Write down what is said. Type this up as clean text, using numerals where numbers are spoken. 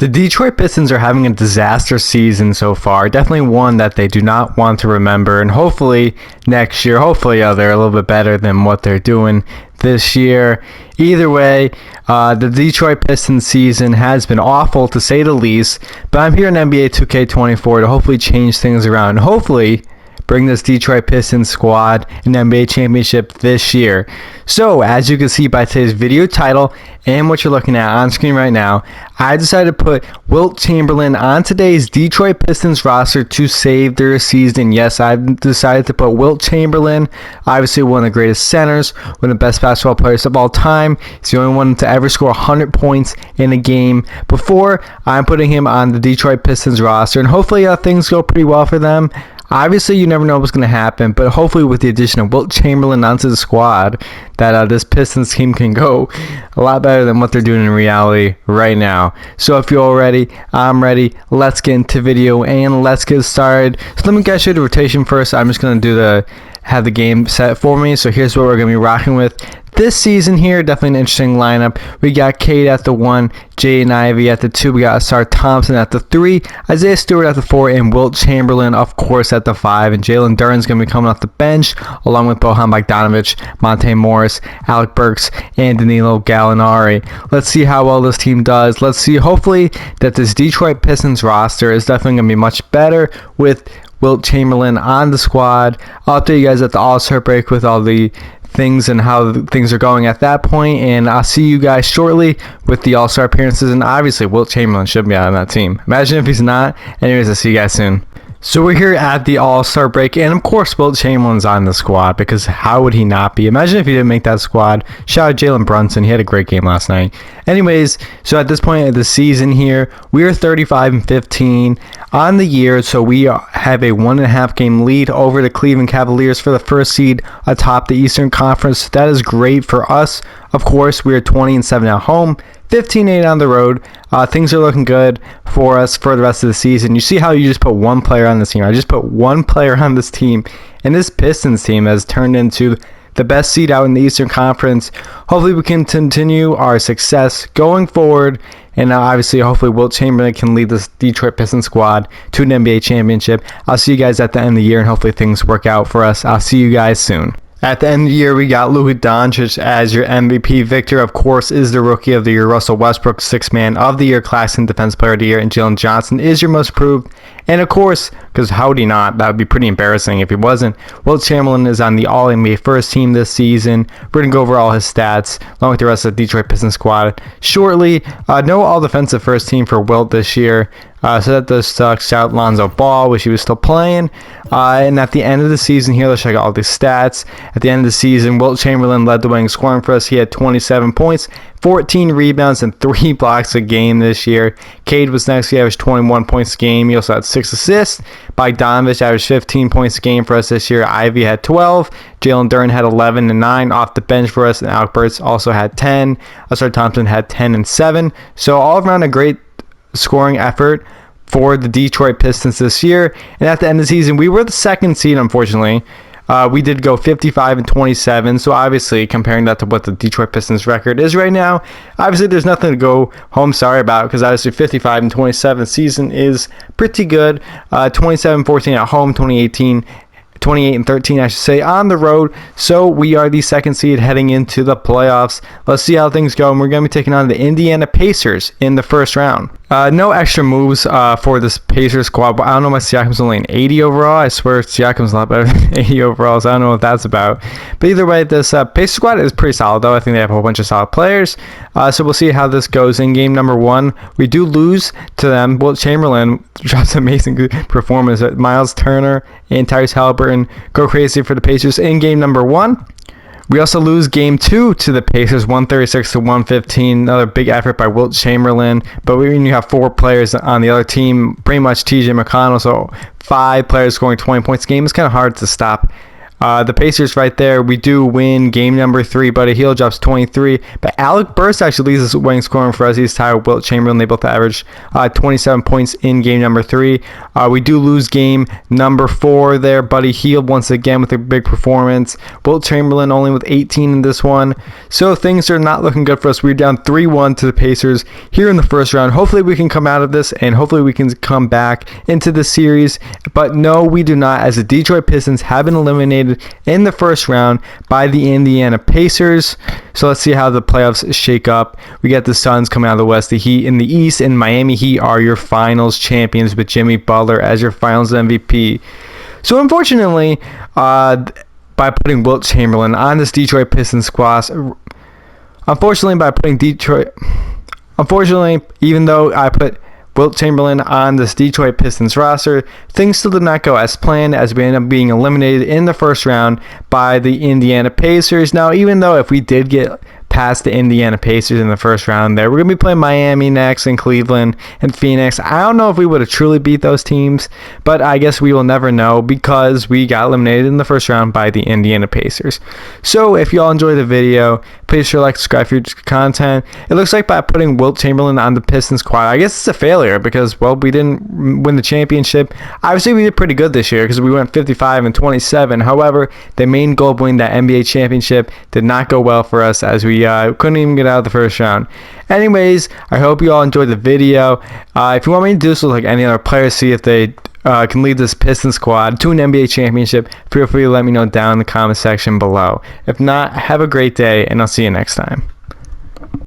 The Detroit Pistons are having a disaster season so far. Definitely one that they do not want to remember. And hopefully next year, they're a little bit better than what they're doing this year. Either way, the Detroit Pistons season has been awful to say the least. But I'm here in NBA 2K24 to hopefully change things around. Hopefully bring this Detroit Pistons squad an NBA championship this year. So, as you can see by today's video title and what you're looking at on screen right now, I decided to put Wilt Chamberlain on today's Detroit Pistons roster to save their season. Yes, I've decided to put Wilt Chamberlain, obviously one of the greatest centers, one of the best basketball players of all time. He's the only one to ever score 100 points in a game before. I'm putting him on the Detroit Pistons roster, and hopefully things go pretty well for them. Obviously, you never know what's going to happen, but hopefully with the addition of Wilt Chamberlain onto the squad, that this Pistons team can go a lot better than what they're doing in reality right now. So if you're all ready, I'm ready. Let's get into video and let's get started. So let me get you the rotation first. I'm just going to have the game set for me. So here's what we're going to be rocking with this season here. Definitely an interesting lineup. We got Cade at the 1, Jaden Ivey at the 2, we got Asar Thompson at the 3, Isaiah Stewart at the 4, and Wilt Chamberlain, of course, at the 5. And Jalen Duren's going to be coming off the bench, along with Bojan Bogdanovic, Monte Morris, Alec Burks, and Danilo Gallinari. Let's see how well this team does. Let's see, hopefully, that this Detroit Pistons roster is definitely going to be much better with Wilt Chamberlain on the squad. I'll update you guys at the All-Star break with all the things and how things are going at that point, and I'll see you guys shortly with the All-Star appearances. And obviously Wilt Chamberlain should be on that team. Imagine if he's not. Anyways, I'll see you guys soon. So we're here at the All-Star break, and of course Wilt Chamberlain's on the squad, because how would he not be? Imagine if he didn't make that squad. Shout out Jalen Brunson, he had a great game last night. Anyways, so at this point of the season here, we are 35-15 on the year, so we have a 1.5 game lead over the Cleveland Cavaliers for the first seed atop the Eastern Conference. That is great for us. Of course, we are 20-7 at home, 15-8 on the road. Things are looking good for us for the rest of the season. You see how you just put one player on this team. I just put one player on this team, and this Pistons team has turned into the best seed out in the Eastern Conference. Hopefully we can continue our success going forward, and obviously hopefully Wilt Chamberlain can lead this Detroit Pistons squad to an NBA championship. I'll see you guys at the end of the year, and hopefully things work out for us. I'll see you guys soon. At the end of the year, we got Luka Doncic as your MVP. Victor, of course, is the Rookie of the Year. Russell Westbrook, Sixth Man of the Year, Claxton, Defense Player of the Year, and Jalen Johnson is your most improved. And of course, because how would he not? That would be pretty embarrassing if he wasn't. Wilt Chamberlain is on the All-NBA first team this season. We're going to go over all his stats, along with the rest of the Detroit Pistons squad shortly. No All-Defensive first team for Wilt this year. So that does suck. Shout out Lonzo Ball, wish he was still playing. And at the end of the season here, let's check out all these stats. At the end of the season, Wilt Chamberlain led the way in scoring for us. He had 27 points, 14 rebounds, and 3 blocks a game this year. Cade was next. He averaged 21 points a game. He also had 6 assists. Bogdanovic averaged 15 points a game for us this year. Ivy had 12. Jalen Duren had 11 and 9 off the bench for us. And Alec Burks also had 10. Asar Thompson had 10 and 7. So all around a great scoring effort for the Detroit Pistons this year. And at the end of the season, we were the second seed, unfortunately. We did go 55-27, so obviously comparing that to what the Detroit Pistons record is right now, obviously there's nothing to go home sorry about, because obviously 55-27 season is pretty good. 27-14 at home, 28-13, I should say, on the road. So we are the second seed heading into the playoffs. Let's see how things go. And we're going to be taking on the Indiana Pacers in the first round. No extra moves for this Pacers squad. But I don't know why Siakam's only an 80 overall. I swear Siakam's a lot better than 80 overall, so I don't know what that's about. But either way, this Pacers squad is pretty solid, though. I think they have a whole bunch of solid players. So we'll see how this goes. In game number 1, we do lose to them. Wilt Chamberlain drops an amazing performance. Miles Turner and Tyrese Halliburton go crazy for the Pacers in game number 1. We also lose game 2 to the Pacers, 136-115. Another big effort by Wilt Chamberlain. But we only have 4 players on the other team, pretty much TJ McConnell. So 5 players scoring 20 points a game. It's kind of hard to stop The Pacers right there, we do win game number 3. Buddy Hield drops 23. But Alec Burks actually leads the winning scoring for us. He's tied with Wilt Chamberlain. They both averaged 27 points in game number 3. We do lose game number 4 there. Buddy Hield once again with a big performance. Wilt Chamberlain only with 18 in this one. So things are not looking good for us. We're down 3-1 to the Pacers here in the first round. Hopefully we can come out of this, and hopefully we can come back into the series. But no, we do not, as the Detroit Pistons have been eliminated in the first round by the Indiana Pacers. So let's see how the playoffs shake up. We got the Suns coming out of the West, the Heat in the East, and Miami Heat are your finals champions with Jimmy Butler as your finals MVP. So unfortunately, by putting Wilt Chamberlain on this Detroit Pistons squad, even though I put Wilt Chamberlain on this Detroit Pistons roster, things still did not go as planned, as we ended up being eliminated in the first round by the Indiana Pacers. Now, even though if we did get past the Indiana Pacers in the first round there, we're going to be playing Miami next, and Cleveland and Phoenix. I don't know if we would have truly beat those teams, but I guess we will never know because we got eliminated in the first round by the Indiana Pacers. So if you all enjoyed the video, please sure like, subscribe for future content. It looks like by putting Wilt Chamberlain on the Pistons squad, I guess it's a failure because, well, we didn't win the championship. Obviously, we did pretty good this year because we went 55-27. However, the main goal of winning that NBA championship did not go well for us as we couldn't even get out of the first round. Anyways, I hope you all enjoyed the video. If you want me to do this with like any other players, see if they can lead this Pistons squad to an NBA championship, feel free to let me know down in the comment section below. If not, have a great day, and I'll see you next time.